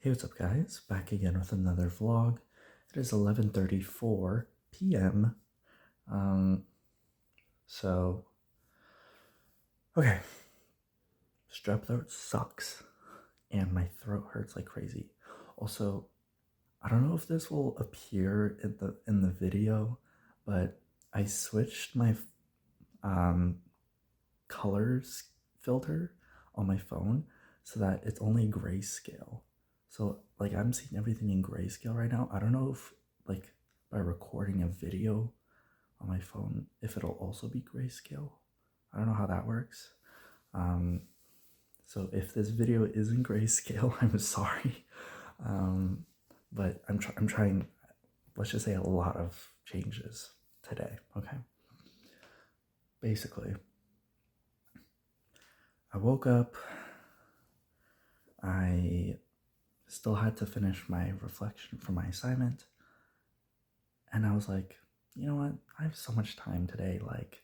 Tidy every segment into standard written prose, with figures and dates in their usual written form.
Hey, what's up, guys? Back again with another vlog. It is 11:34 p.m. Um, so okay, strep throat sucks, and my throat hurts like crazy. Also, I don't know if this will appear in the video, but I switched my um colors filter on my phone so that it's only grayscale. So like I'm seeing everything in grayscale right now. I don't know if like by recording a video on my phone if it'll also be grayscale. I don't know how that works. Um, so if this video isn't grayscale, I'm sorry. But I'm trying. Let's just say a lot of changes today. Okay. Basically, I woke up. I still had to finish my reflection for my assignment. And I was like, you know what? I have so much time today. Like,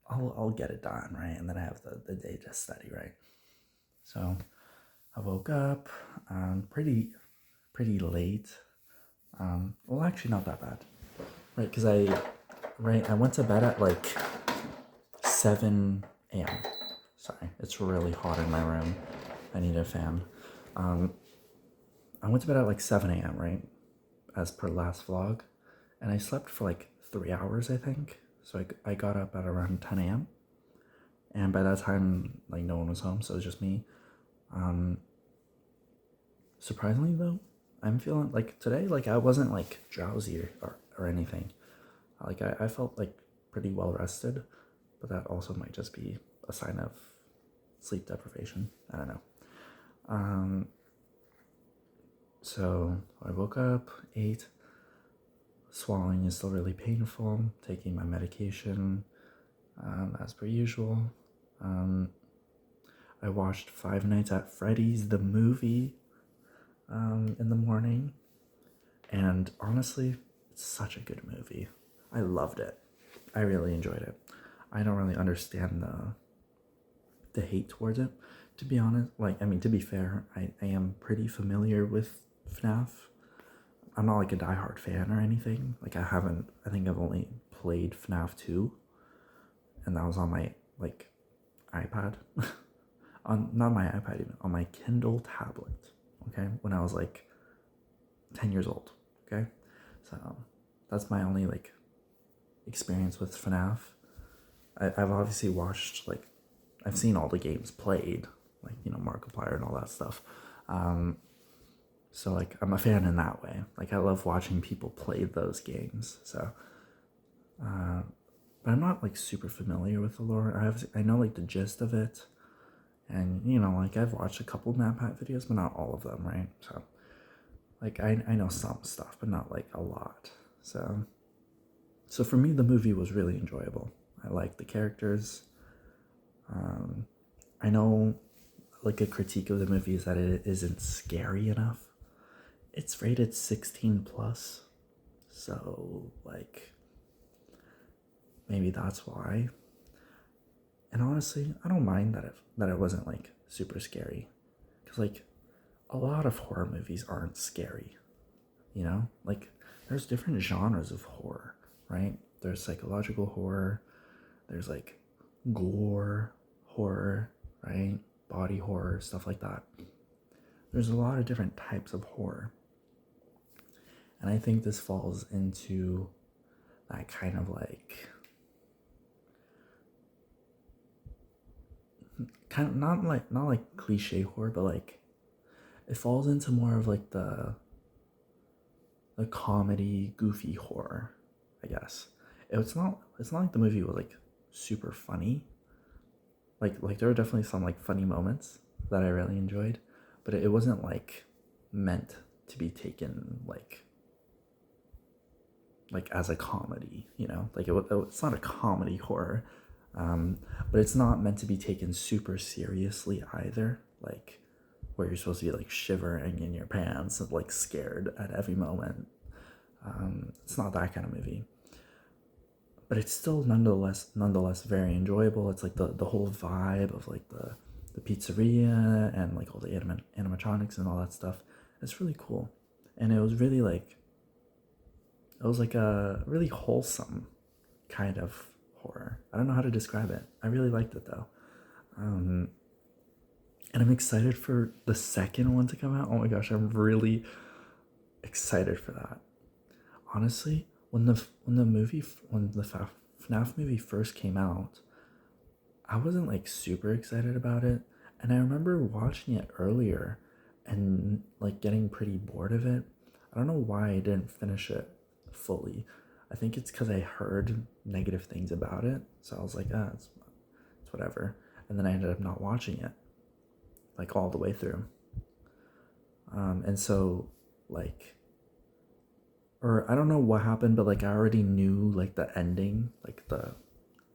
I'll get it done, right? And then I have the day to study, right? So I woke up pretty late. Well, actually, not that bad, right? Because I went to bed at like 7 a.m. Sorry, it's really hot in my room. I need a fan. I went to bed at like 7 a.m., right? As per last vlog. And I slept for like 3 hours, I think. So I got up at around 10 a.m. And by that time, like no one was home, so it was just me. Surprisingly though, I'm feeling like today, like I wasn't like drowsy or anything. Like I felt like pretty well rested, but that also might just be a sign of sleep deprivation. I don't know. So I woke up, ate. Swallowing is still really painful. Taking my medication, as per usual. I watched Five Nights at Freddy's, the movie, in the morning. And honestly, it's such a good movie. I loved it. I really enjoyed it. I don't really understand the hate towards it, to be honest. Like, I mean, to be fair, I am pretty familiar with FNAF. I'm not like a diehard fan or anything. Like, I think I've only played FNAF 2, and that was on my like iPad. On not my iPad even, on my Kindle tablet. Okay, when I was like 10 years old. Okay, so that's my only like experience with FNAF. I've obviously watched like I've seen all the games played, like Markiplier and all that stuff. So like I'm a fan in that way. Like I love watching people play those games. So, but I'm not like super familiar with the lore. I know like the gist of it, and like I've watched a couple MatPat videos, but not all of them, right? So like I know some stuff, but not like a lot. So for me, the movie was really enjoyable. I liked the characters. I know like a critique of the movie is that it isn't scary enough. It's rated 16 plus, so like maybe that's why. And honestly, I don't mind that it wasn't like super scary, because like a lot of horror movies aren't scary. Like there's different genres of horror, right? There's psychological horror, there's like gore horror, right? Body horror, stuff like that. There's a lot of different types of horror. And I think this falls into that kind of like kind of not like cliche horror, but like it falls into more of like the comedy, goofy horror, I guess. It's not like the movie was like super funny. Like there were definitely some like funny moments that I really enjoyed, but it wasn't like meant to be taken like as a comedy, like it's not a comedy horror, but it's not meant to be taken super seriously either, like where you're supposed to be like shivering in your pants and like scared at every moment. It's not that kind of movie, but it's still nonetheless very enjoyable. It's like the whole vibe of like the pizzeria and like all the animatronics and all that stuff. It's really cool, and it was really like a really wholesome kind of horror. I don't know how to describe it. I really liked it though. And I'm excited for the second one to come out. Oh my gosh, I'm really excited for that. Honestly, when the FNAF movie first came out, I wasn't like super excited about it, and I remember watching it earlier and like getting pretty bored of it. I don't know why I didn't finish it fully. I think it's because I heard negative things about it, so I was like, it's whatever. And then I ended up not watching it, like all the way through. And so, like, or I don't know what happened, but like I already knew like the ending, like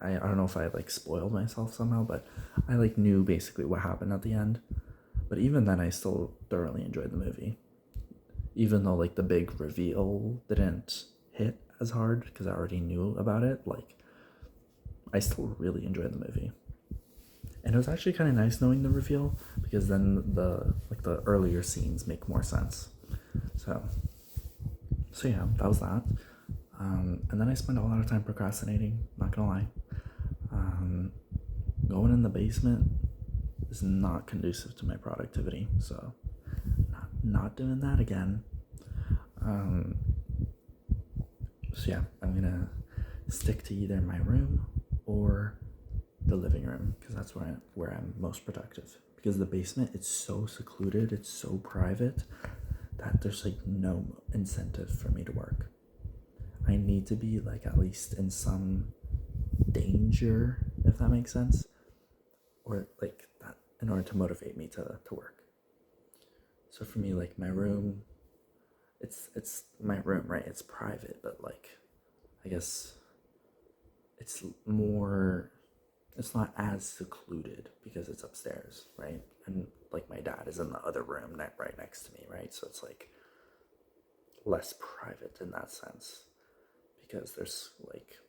I don't know if I like spoiled myself somehow, but I like knew basically what happened at the end. But even then, I still thoroughly enjoyed the movie, even though like the big reveal didn't hit as hard because I already knew about it. Like, I still really enjoyed the movie, and it was actually kind of nice knowing the reveal because then the earlier scenes make more sense. So yeah, that was that. And then I spent a lot of time procrastinating. Not gonna lie. Going in the basement is not conducive to my productivity, so not doing that again. So yeah, I'm gonna stick to either my room or the living room because that's where I'm most productive. Because the basement, it's so secluded, it's so private that there's like no incentive for me to work. I need to be like at least in some danger, if that makes sense, or like that in order to motivate me to work. So for me, like my room, it's my room, right? It's private, but like I guess it's not as secluded because it's upstairs, right? And like my dad is in the other room right next to me, right? So it's like less private in that sense because there's like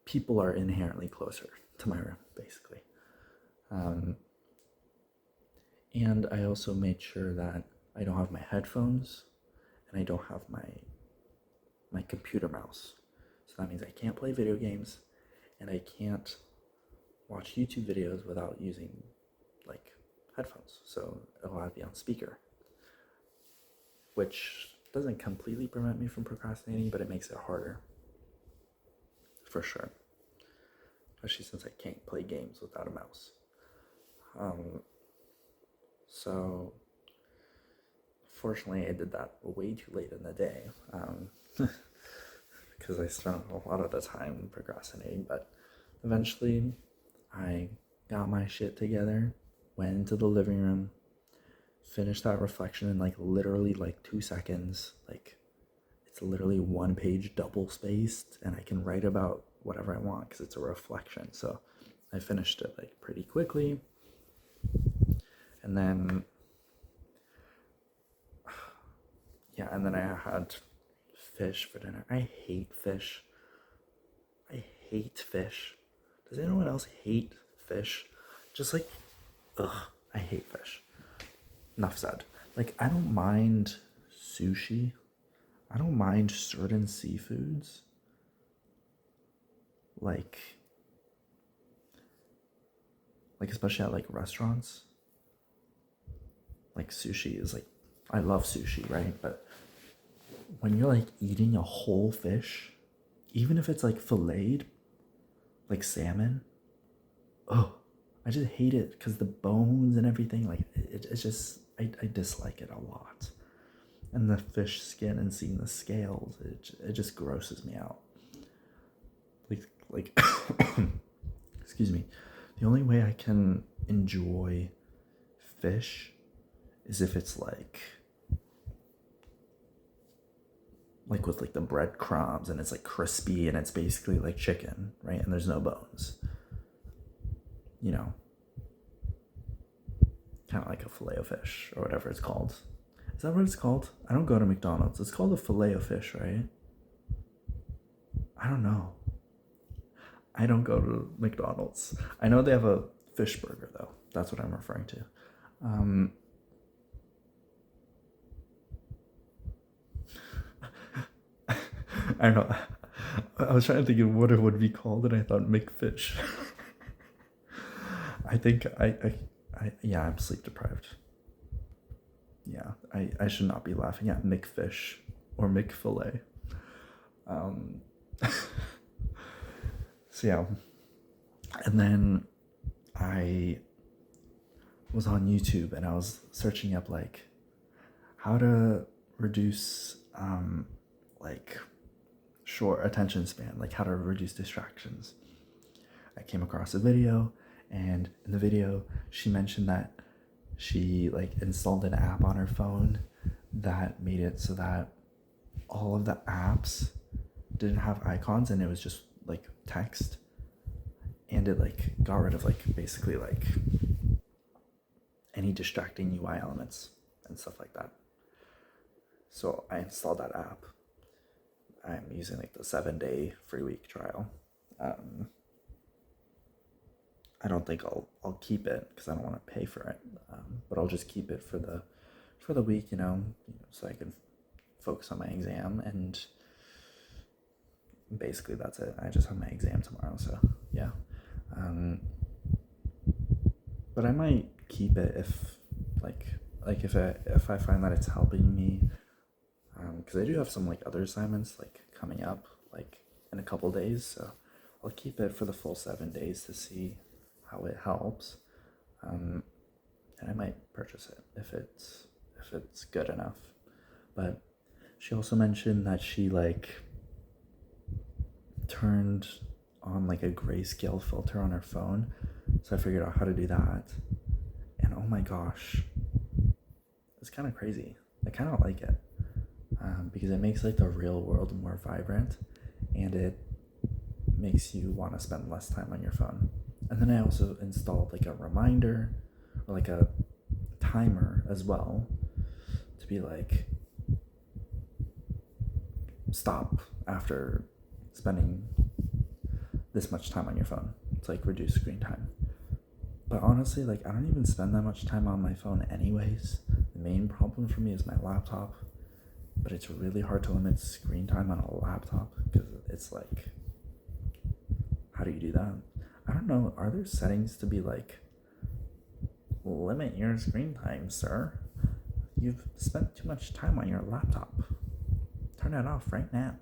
people are inherently closer to my room, basically. And I also made sure that I don't have my headphones and I don't have my computer mouse. So that means I can't play video games and I can't watch YouTube videos without using like headphones. So it'll have to be on speaker, which doesn't completely prevent me from procrastinating, but it makes it harder for sure. Especially since I can't play games without a mouse. So fortunately I did that way too late in the day because I spent a lot of the time procrastinating, but eventually I got my shit together, went into the living room, finished that reflection in like literally like 2 seconds. Like it's literally 1 page double spaced and I can write about whatever I want because it's a reflection. So I finished it like pretty quickly. And then I had fish for dinner. I hate fish. Does anyone else hate fish? Just like, I hate fish. Enough said. Like, I don't mind sushi. I don't mind certain seafoods. Like especially at like restaurants. Like sushi is like, I love sushi, right? But when you're like eating a whole fish, even if it's like filleted, like salmon, I just hate it because the bones and everything, like it's just, I dislike it a lot. And the fish skin and seeing the scales, it just grosses me out. Like excuse me. The only way I can enjoy fish is if it's like with like the breadcrumbs and it's like crispy and it's basically like chicken, right? And there's no bones. You know, kind of like a filet of fish or whatever it's called. Is that what it's called? I don't go to McDonald's. It's called a filet of fish, right? I don't know. I don't go to McDonald's. I know they have a fish burger though. That's what I'm referring to. I don't know. I was trying to think of what it would be called, and I thought McFish. I think yeah, I'm sleep deprived. Yeah, I should not be laughing at McFish or McFillet. So yeah, and then I was on YouTube and I was searching up like how to reduce like short attention span, like how to reduce distractions. I came across a video, and in the video she mentioned that she like installed an app on her phone that made it so that all of the apps didn't have icons and it was just like text, and it like got rid of like basically like any distracting UI elements and stuff like that. So I installed that app. I'm using like the 7-day free week trial. I don't think I'll keep it because I don't want to pay for it, but I'll just keep it for the week, so I can focus on my exam, and basically that's it. I just have my exam tomorrow, so yeah. But I might keep it if if I find that it's helping me, because I do have some like other assignments like coming up like in a couple days, so I'll keep it for the full 7 days to see how it helps, and I might purchase it if it's good enough. But she also mentioned that she like turned on like a grayscale filter on her phone, so I figured out how to do that, and oh my gosh, it's kind of crazy. I kind of like it, because it makes like the real world more vibrant, and it makes you want to spend less time on your phone. And then I also installed like a reminder or like a timer as well to be like, stop after spending this much time on your phone, to like reduce screen time. But honestly, like I don't even spend that much time on my phone anyways. The main problem for me is my laptop, but it's really hard to limit screen time on a laptop because it's like, how do you do that? I don't know. Are there settings to be like, limit your screen time, sir? You've spent too much time on your laptop. Turn it off right now.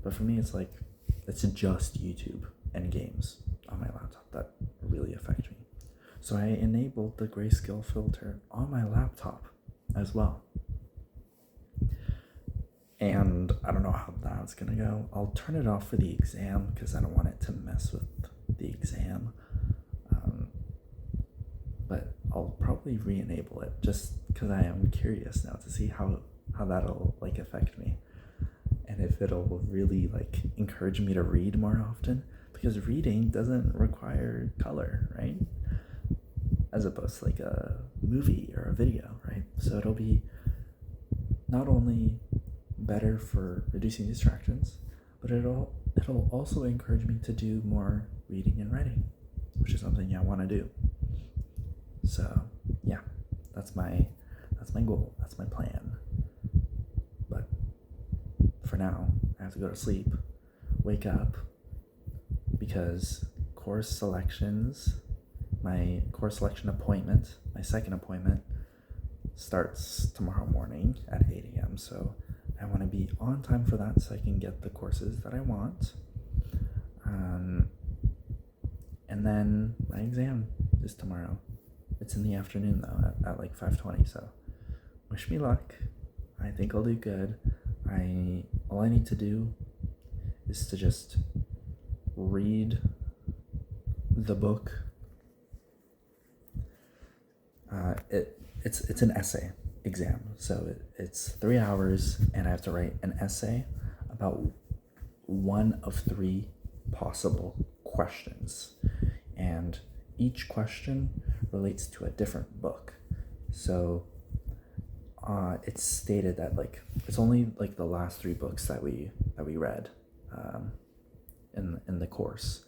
But for me, it's like, it's just YouTube and games on my laptop that really affect me. So I enabled the grayscale filter on my laptop as well. And I don't know how that's gonna go. I'll turn it off for the exam because I don't want it to mess with the exam. But I'll probably re-enable it just because I am curious now to see how that'll like affect me, and if it'll really like encourage me to read more often, because reading doesn't require color, right? As opposed to like a movie or a video, right? So it'll be not only better for reducing distractions, but it'll also encourage me to do more reading and writing, which is something I want to do. So yeah, that's my goal, that's my plan. But for now, I have to go to sleep, wake up, because my course selection appointment, my second appointment, starts tomorrow morning at 8 a.m. So I want to be on time for that so I can get the courses that I want. And then my exam is tomorrow. It's in the afternoon though, at like 5:20. So wish me luck. I think I'll do good. All I need to do is to just read the book. It's an essay exam, so it's 3 hours, and I have to write an essay about one of 3 possible questions, and each question relates to a different book. So it's stated that like it's only like the last 3 books that we read in the course.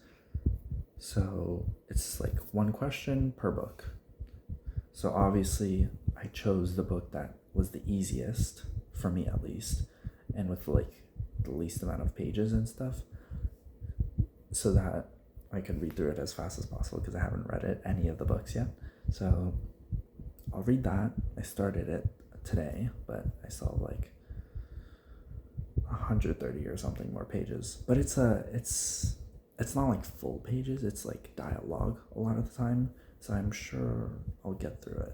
So it's like one question per book. So obviously, I chose the book that was the easiest, for me at least, and with like the least amount of pages and stuff, so that I could read through it as fast as possible because I haven't read any of the books yet. So I'll read that. I started it today, but I still have like 130 or something more pages. But it's not like full pages. It's like dialogue a lot of the time. So I'm sure I'll get through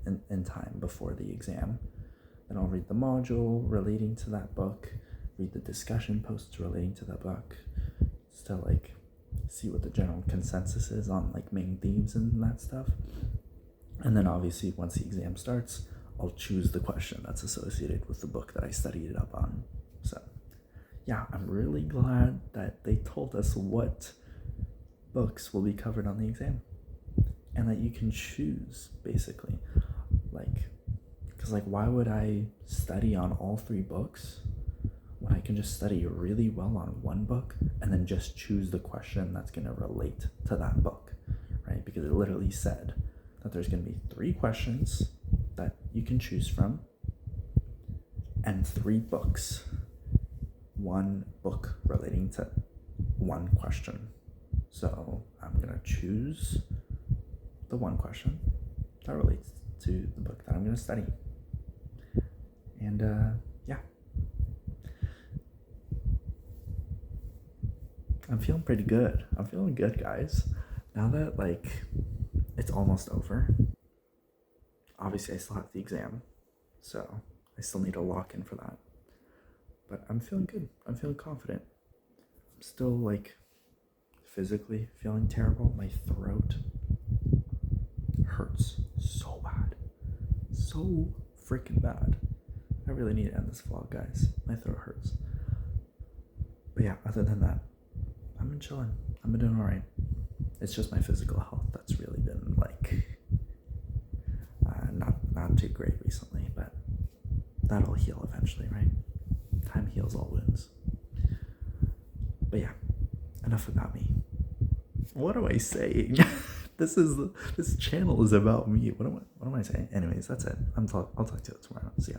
it in time before the exam. Then I'll read the module relating to that book, read the discussion posts relating to that book, just to like see what the general consensus is on like main themes and that stuff. And then obviously once the exam starts, I'll choose the question that's associated with the book that I studied it up on. So yeah, I'm really glad that they told us what books will be covered on the exam and that you can choose basically. Like, because like why would I study on all three books when I can just study really well on one book and then just choose the question that's going to relate to that book, right? Because it literally said that there's going to be 3 questions that you can choose from and 3 books, 1 book relating to 1 question. So I'm going to choose the 1 question that relates to the book that I'm going to study. And yeah, I'm feeling pretty good. I'm feeling good, guys. Now that like it's almost over. Obviously, I still have the exam, so I still need to lock in for that. But I'm feeling good. I'm feeling confident. I'm still like physically feeling terrible. My throat hurts so bad. So freaking bad. I really need to end this vlog, guys. My throat hurts. But yeah, other than that, I've been chilling. I've been doing alright. It's just my physical health that's really been like not too great recently, but that'll heal eventually, right? Time heals all wounds. But yeah, enough about me. What am I saying? This channel is about me. What am I saying? Anyways, that's it. I'll talk to you tomorrow. See ya.